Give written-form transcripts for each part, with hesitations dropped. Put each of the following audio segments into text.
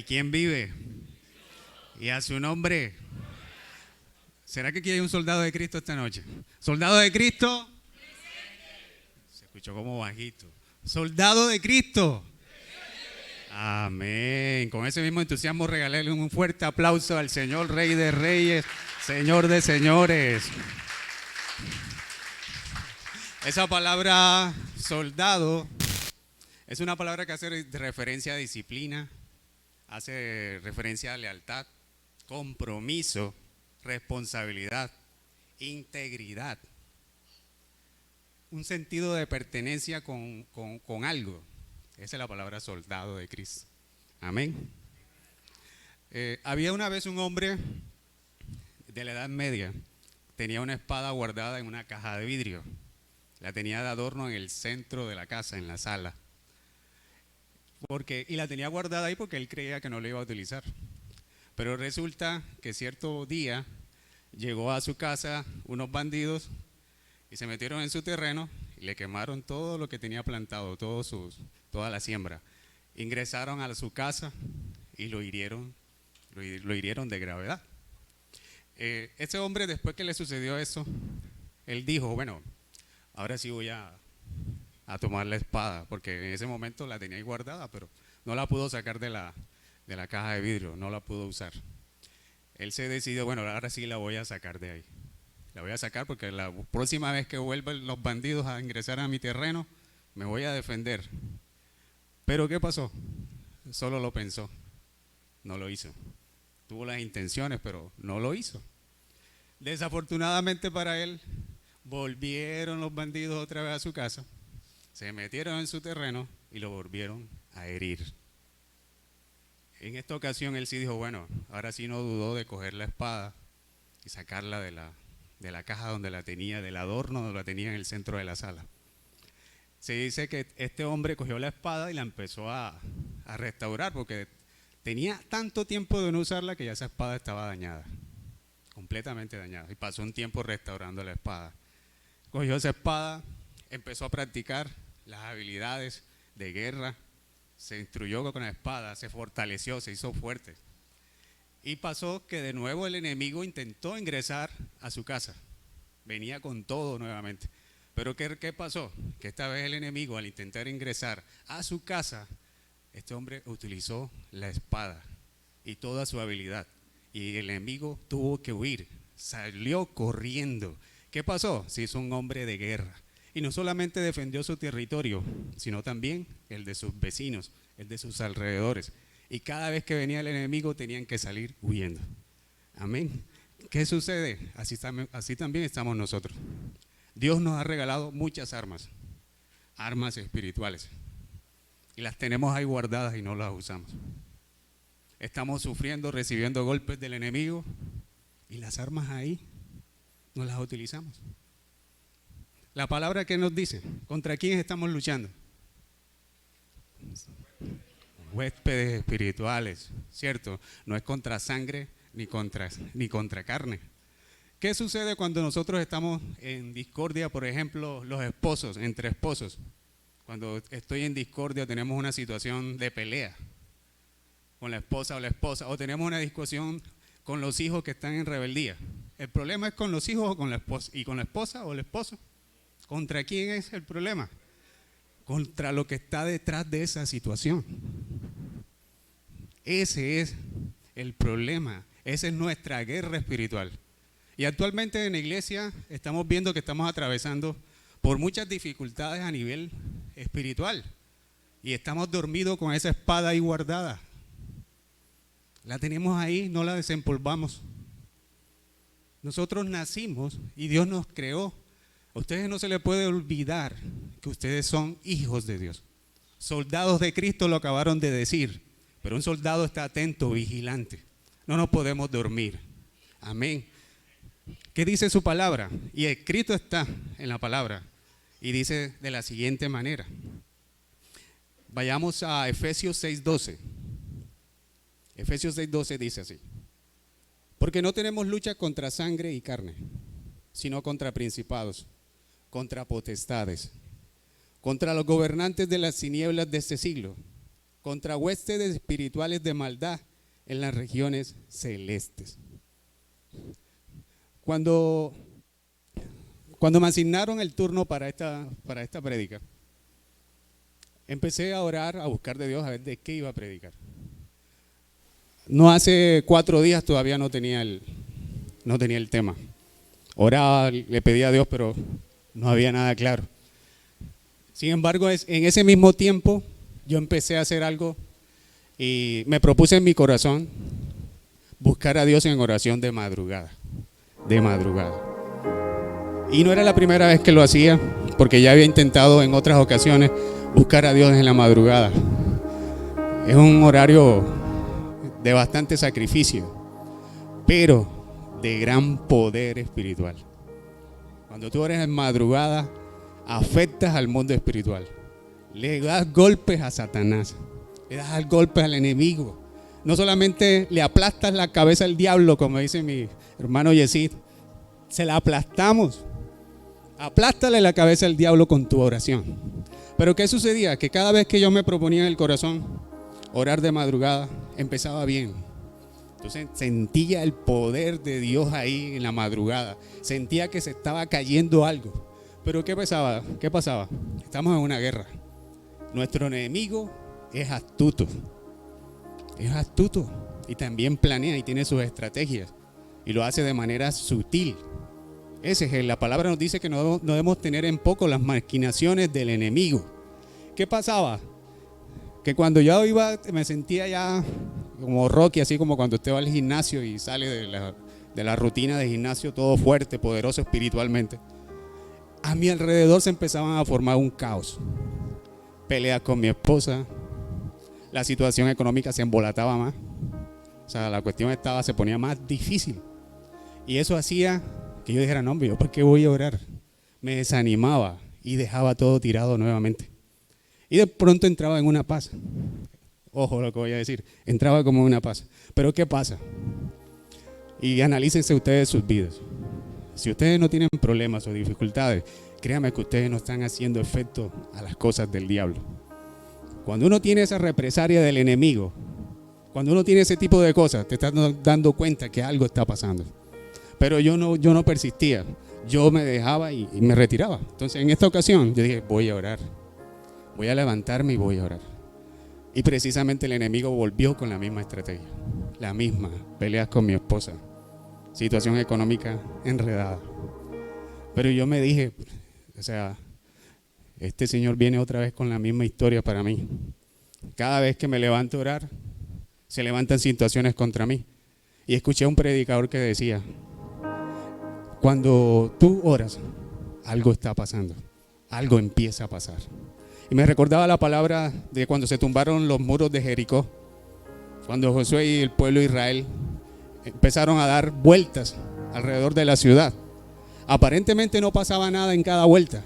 ¿Y quién vive? Y a su nombre. ¿Será que aquí hay un soldado de Cristo esta noche? ¿Soldado de Cristo? Se escuchó como bajito. ¿Soldado de Cristo? Amén. Con ese mismo entusiasmo regalarle un fuerte aplauso al Señor, Rey de Reyes, Señor de Señores. Esa palabra soldado es una palabra que hace referencia a disciplina, hace referencia a lealtad, compromiso, responsabilidad, integridad, un sentido de pertenencia con algo. Esa es la palabra soldado de Cristo. Amén. Había una vez un hombre de la Edad Media, tenía una espada guardada en una caja de vidrio. La tenía de adorno en el centro de la casa, en la sala. Y la tenía guardada ahí porque él creía que no la iba a utilizar. Pero resulta que cierto día llegó a su casa unos bandidos y se metieron en su terreno y le quemaron todo lo que tenía plantado, toda la siembra. Ingresaron a su casa y lo hirieron de gravedad. Ese hombre, después que le sucedió eso, él dijo, bueno, ahora sí voy a tomar la espada, porque en ese momento la tenía ahí guardada, pero no la pudo sacar de la caja de vidrio, no la pudo usar. Él se decidió, bueno, ahora sí la voy a sacar de ahí. La voy a sacar porque la próxima vez que vuelvan los bandidos a ingresar a mi terreno, me voy a defender. Pero ¿qué pasó? Solo lo pensó, no lo hizo. Tuvo las intenciones, pero no lo hizo. Desafortunadamente para él, volvieron los bandidos otra vez a su casa, se metieron en su terreno y lo volvieron a herir. En esta ocasión él sí dijo, bueno, ahora sí no dudó de coger la espada y sacarla de la caja donde la tenía, del adorno donde la tenía en el centro de la sala. Se dice que este hombre cogió la espada y la empezó a restaurar porque tenía tanto tiempo de no usarla que ya esa espada estaba dañada, completamente dañada, y pasó un tiempo restaurando la espada. Cogió esa espada, empezó a practicar las habilidades de guerra, se instruyó con la espada, se fortaleció, se hizo fuerte. Y pasó que de nuevo el enemigo intentó ingresar a su casa, venía con todo nuevamente. Pero ¿qué pasó? Que esta vez el enemigo, al intentar ingresar a su casa, este hombre utilizó la espada y toda su habilidad. Y el enemigo tuvo que huir, salió corriendo. ¿Qué pasó? Se hizo un hombre de guerra. Y no solamente defendió su territorio, sino también el de sus vecinos, el de sus alrededores. Y cada vez que venía el enemigo tenían que salir huyendo. Amén. ¿Qué sucede? Así también estamos nosotros. Dios nos ha regalado muchas armas espirituales. Y las tenemos ahí guardadas y no las usamos. Estamos sufriendo, recibiendo golpes del enemigo y las armas ahí no las utilizamos. La palabra que nos dice, ¿contra quién estamos luchando? Huéspedes espirituales, ¿cierto? No es contra sangre ni contra carne. ¿Qué sucede cuando nosotros estamos en discordia, por ejemplo, los esposos, entre esposos? Cuando estoy en discordia, tenemos una situación de pelea con la esposa, o tenemos una discusión con los hijos que están en rebeldía. ¿El problema es con los hijos o con la esposa? ¿Y con la esposa o el esposo? ¿Contra quién es el problema? Contra lo que está detrás de esa situación. Ese es el problema, esa es nuestra guerra espiritual. Y actualmente en la iglesia estamos viendo que estamos atravesando por muchas dificultades a nivel espiritual. Y estamos dormidos con esa espada ahí guardada. La tenemos ahí, no la desempolvamos. Nosotros nacimos y Dios nos creó. A ustedes no se les puede olvidar que ustedes son hijos de Dios. Soldados de Cristo lo acabaron de decir, pero un soldado está atento, vigilante. No nos podemos dormir. Amén. ¿Qué dice su palabra? Y escrito está en la palabra. Y dice de la siguiente manera. Vayamos a Efesios 6:12. Efesios 6:12 dice así. Porque no tenemos lucha contra sangre y carne, sino contra principados, contra potestades, contra los gobernantes de las tinieblas de este siglo, contra huestes espirituales de maldad en las regiones celestes. Cuando me asignaron el turno para esta prédica, empecé a orar, a buscar de Dios, a ver de qué iba a predicar. No hace 4 días todavía no tenía el tema. Oraba, le pedía a Dios, pero no había nada claro. Sin embargo, en ese mismo tiempo yo empecé a hacer algo y me propuse en mi corazón buscar a Dios en oración de madrugada. Y no era la primera vez que lo hacía, porque ya había intentado en otras ocasiones buscar a Dios en la madrugada. Es un horario de bastante sacrificio, pero de gran poder espiritual. Cuando tú oras en madrugada, afectas al mundo espiritual. Le das golpes a Satanás, le das golpes al enemigo. No solamente le aplastas la cabeza al diablo, como dice mi hermano Yesid, se la aplastamos. Aplástale la cabeza al diablo con tu oración. Pero ¿qué sucedía? Que cada vez que yo me proponía en el corazón orar de madrugada, empezaba bien. Entonces sentía el poder de Dios ahí en la madrugada. Sentía que se estaba cayendo algo. Pero ¿qué pasaba? Estamos en una guerra. Nuestro enemigo es astuto. Y también planea y tiene sus estrategias. Y lo hace de manera sutil. La palabra nos dice que no debemos tener en poco las maquinaciones del enemigo. ¿Qué pasaba? Que cuando yo me sentía ya como Rocky, así como cuando usted va al gimnasio y sale de la rutina de gimnasio todo fuerte, poderoso espiritualmente. A mi alrededor se empezaban a formar un caos. Peleas con mi esposa, la situación económica se embolataba más. O sea, la cuestión se ponía más difícil. Y eso hacía que yo dijera, no, hombre, ¿yo por qué voy a orar? Me desanimaba y dejaba todo tirado nuevamente. Y de pronto entraba en una paz. Ojo lo que voy a decir, entraba como en una paz. Pero ¿qué pasa? Y analícense ustedes sus vidas. Si ustedes no tienen problemas o dificultades, créanme que ustedes no están haciendo efecto a las cosas del diablo. Cuando uno tiene esa represalia del enemigo, cuando uno tiene ese tipo de cosas, te estás dando cuenta que algo está pasando. Pero yo no persistía, yo me dejaba y me retiraba. Entonces en esta ocasión yo dije, voy a orar, voy a levantarme y voy a orar. Y precisamente el enemigo volvió con la misma estrategia, la misma, peleas con mi esposa, situación económica enredada. Pero yo me dije, este Señor viene otra vez con la misma historia para mí. Cada vez que me levanto a orar, se levantan situaciones contra mí. Y escuché a un predicador que decía, cuando tú oras, algo está pasando, algo empieza a pasar. Y me recordaba la palabra de cuando se tumbaron los muros de Jericó, cuando Josué y el pueblo de Israel empezaron a dar vueltas alrededor de la ciudad. Aparentemente no pasaba nada en cada vuelta,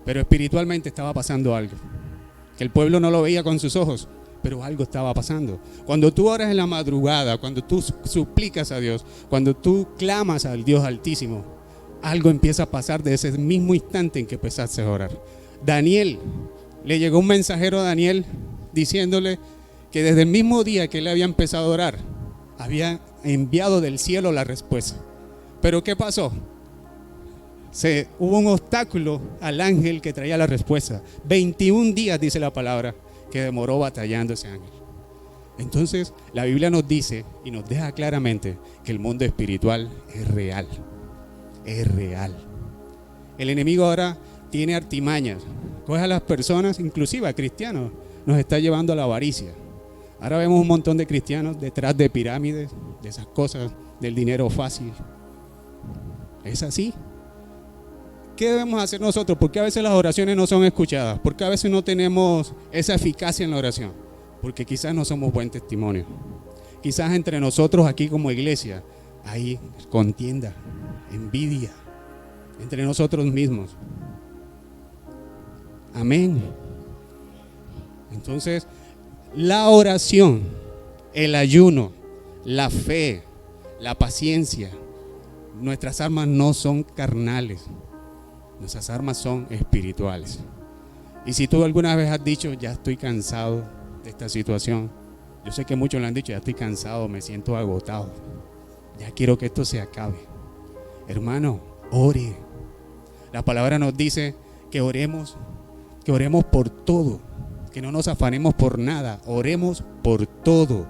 pero espiritualmente estaba pasando algo, que el pueblo no lo veía con sus ojos, pero algo estaba pasando. Cuando tú oras en la madrugada, cuando tú suplicas a Dios, cuando tú clamas al Dios Altísimo, algo empieza a pasar de ese mismo instante en que empezaste a orar. Daniel, le llegó un mensajero a Daniel diciéndole que desde el mismo día que él había empezado a orar, había enviado del cielo la respuesta. Pero ¿qué pasó? Hubo un obstáculo al ángel que traía la respuesta. 21 días, dice la palabra, que demoró batallando ese ángel. Entonces la Biblia nos dice y nos deja claramente que el mundo espiritual es real. Es real. El enemigo ahora tiene artimañas. Coge a las personas, inclusive a cristianos, nos está llevando a la avaricia. Ahora vemos un montón de cristianos detrás de pirámides, de esas cosas, del dinero fácil. Es así. ¿Qué debemos hacer nosotros? Porque a veces las oraciones no son escuchadas, porque a veces no tenemos esa eficacia en la oración, porque quizás no somos buen testimonio. Quizás entre nosotros aquí como iglesia hay contienda, envidia, entre nosotros mismos. Amén. Entonces, la oración, el ayuno, la fe, la paciencia, nuestras armas no son carnales. Nuestras armas son espirituales. Y si tú alguna vez has dicho, ya estoy cansado de esta situación. Yo sé que muchos le han dicho, ya estoy cansado, me siento agotado. Ya quiero que esto se acabe. Hermano, ore. La palabra nos dice que oremos por todo, que no nos afanemos por nada, oremos por todo.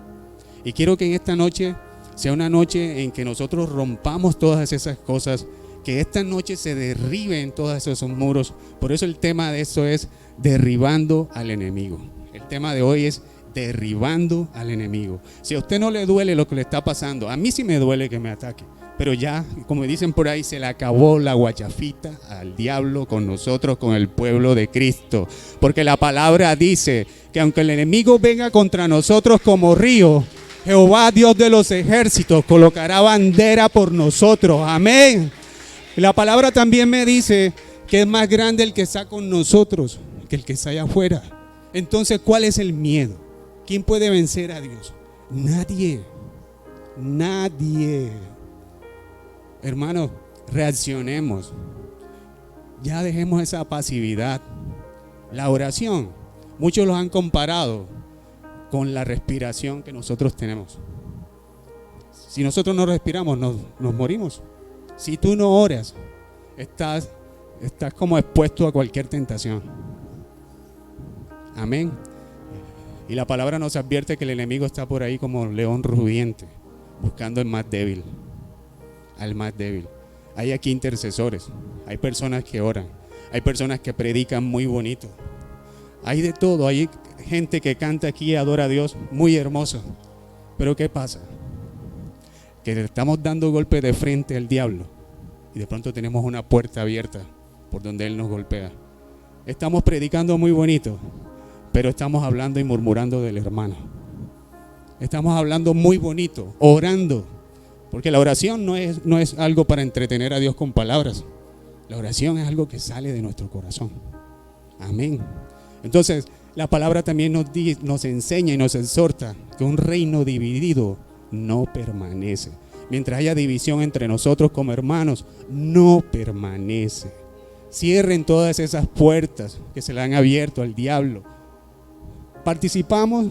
Y quiero que en esta noche sea una noche en que nosotros rompamos todas esas cosas, que esta noche se derriben todos esos muros. Por eso el tema de esto es derribando al enemigo. El tema de hoy es derribando al enemigo. Si a usted no le duele lo que le está pasando, a mí sí me duele que me ataque, pero ya, como dicen por ahí, se le acabó la guachafita al diablo con nosotros, con el pueblo de Cristo. Porque la palabra dice que aunque el enemigo venga contra nosotros como río, Jehová, Dios de los ejércitos, colocará bandera por nosotros. Amén. Y la palabra también me dice que es más grande el que está con nosotros que el que está allá afuera. Entonces, ¿cuál es el miedo? ¿Quién puede vencer a Dios? Nadie. Nadie. Hermanos, reaccionemos. Ya dejemos esa pasividad. La oración, muchos lo han comparado con la respiración que nosotros tenemos. Si nosotros no respiramos, nos morimos. Si tú no oras, estás como expuesto a cualquier tentación. Amén. Y la palabra nos advierte que el enemigo está por ahí como león rugiente, buscando al más débil. Al más débil. Hay aquí intercesores, hay personas que oran, hay personas que predican muy bonito. Hay de todo, hay gente que canta aquí y adora a Dios muy hermoso. Pero ¿qué pasa? Que le estamos dando golpe de frente al diablo y de pronto tenemos una puerta abierta por donde él nos golpea. Estamos predicando muy bonito, pero estamos hablando y murmurando del hermano. Estamos hablando muy bonito, orando, porque la oración no es algo para entretener a Dios con palabras. La oración es algo que sale de nuestro corazón. Amén. Entonces, la palabra también nos enseña y nos exhorta que un reino dividido no permanece. Mientras haya división entre nosotros como hermanos, no permanece. Cierren todas esas puertas que se le han abierto al diablo. Participamos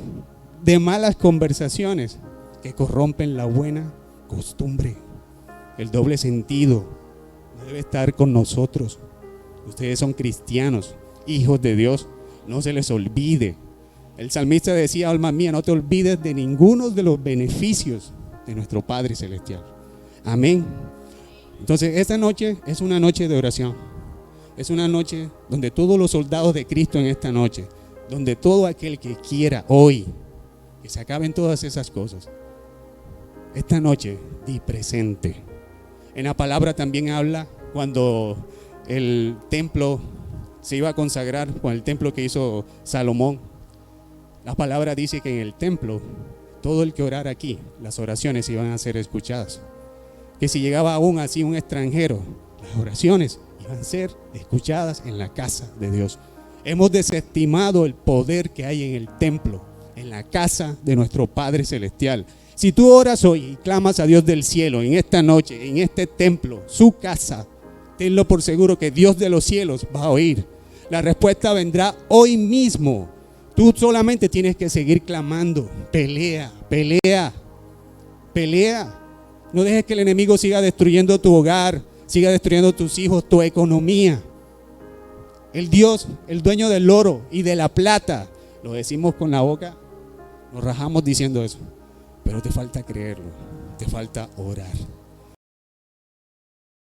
de malas conversaciones que corrompen la buena costumbre. El doble sentido no debe estar con nosotros. Ustedes son cristianos, hijos de Dios. No se les olvide. El salmista decía: alma mía, no te olvides de ninguno de los beneficios de nuestro Padre Celestial. Amén. Entonces, esta noche es una noche de oración. Es una noche donde todos los soldados de Cristo en esta noche, donde todo aquel que quiera hoy, que se acaben todas esas cosas, esta noche di presente. En la palabra también habla cuando el templo se iba a consagrar, con el templo que hizo Salomón. La palabra dice que en el templo, todo el que orara aquí, las oraciones iban a ser escuchadas. Que si llegaba aún así un extranjero, las oraciones iban a ser escuchadas en la casa de Dios. Hemos desestimado el poder que hay en el templo, en la casa de nuestro Padre Celestial. Si tú oras hoy y clamas a Dios del cielo, en esta noche, en este templo, su casa, tenlo por seguro que Dios de los cielos va a oír. La respuesta vendrá hoy mismo. Tú solamente tienes que seguir clamando. Pelea, pelea, pelea. No dejes que el enemigo siga destruyendo tu hogar, siga destruyendo tus hijos, tu economía. El Dios, el dueño del oro y de la plata, lo decimos con la boca, nos rajamos diciendo eso, pero te falta creerlo, te falta orar.